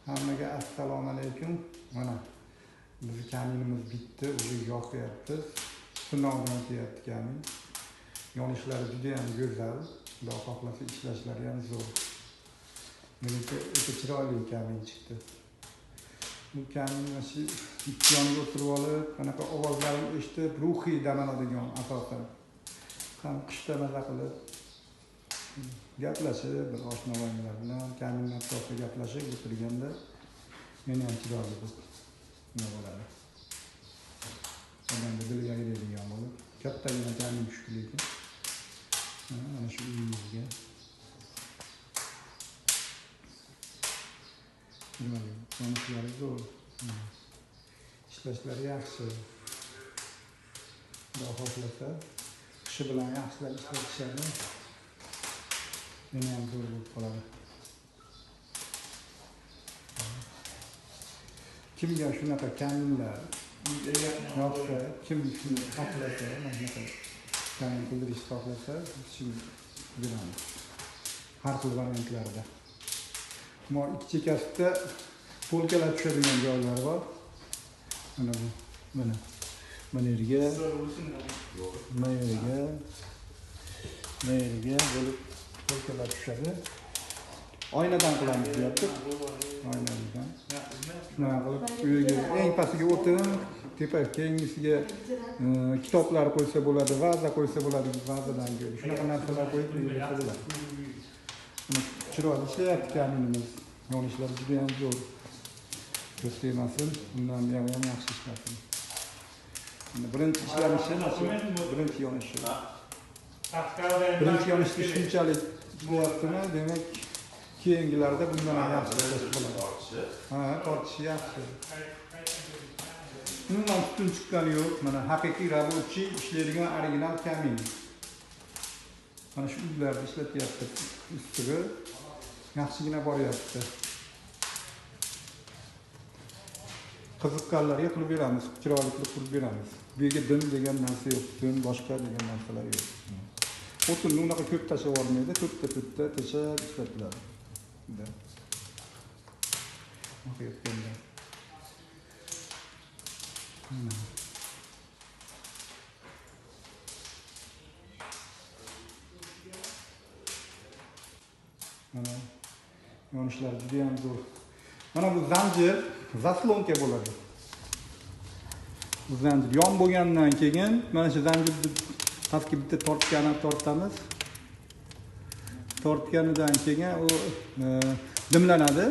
Hammaga assalomu alaykum. Mana bizni kaminimiz bitti, o'zi yoqyapti. Sinovdan o'tyapti kamin. Yonishlari juda ham go'zal. Xudo xohlasa ishlashlari ham zo'r. Menimcha o'ta chiroyli kamin chiqdi. Bu kamin mana shu ikki yonga o'tirib olib, qanaqa ovozlarni eshitib, ruhiy dam oladigan asosan. Ham qishda maza qilib gaplashib, bir oshna-oynalar bilan kamin atrofida gaplashib o'tirganda meni ham chiroyli nima bo'ladi. Odamga diliga yegadigan bo'lib, kattagina kamin tushdi lekin. Mana shu uyimizga. Qo'nishlari zo'r. Ishlashlari yaxshi. Xudo xohlasa, kishi bilan yaxshilab ishlatishadi. Meni ham zo'r bo'lib qoladi. Kimga shunaqa kaminlar yoqsa, kim shuni xohlasa, mana shunaqa kamin qildirishni xohlasa, shu beramiz. Har xil variantlarda. Ammo ikki chekkasida polkalar tushadigan joylar bor. Mana bu, mana yerga, bo'lib polkalar tushadi. Oynadan qilamiz deyapti. Oynadan. Shunaqa qilib, eng pastiga o'tin, keyingisiga kitoblar qo'ysa bo'ladi, vaza qo'ysa bo'ladi, vazadan ko'ra. Shunaqa narsalar qo'yib qo'ysa bo'ladi. Chiroyli ishlayapti kaminimiz. Yonishlari juda ham zo'r. Ko'z tegmasin, undan ham yaxshi ishlasin. Birinchi ishlanishi, birinchi yonishi. Birinchi yonishda shunchalik ishlayaptimi, demak keyingilarda bundan ham yaxshi ishlash bo'ladi. Ha, tortishi yaxshi. Umuman tutun chiqqani yo'q. Mana haqiqiy rabochi ishlaydigan original kamin. Mana shu uylarda ishlatyapti. Ustiga yaxshigina boryapti. Qiziqqanlarga qilib beramiz, chiroyli qilib beramiz. Bu yerga dim degan narsa yo'q, dim boshqa degan narsalar yo'q. O'tinni unaqa ko'p tashlab yubormaydi, to'rtta tashlab ishlatiladi. Bunda. O'qiyotganda. Mana yonishlari juda ham zo'r. Mana bu zanjir zaslonka bo'ladi. Bu zanjir yon bo'lgandan keyin mana shu zanjirni pastga bitta tortamiz. Tortganidan keyin u dimlanadi.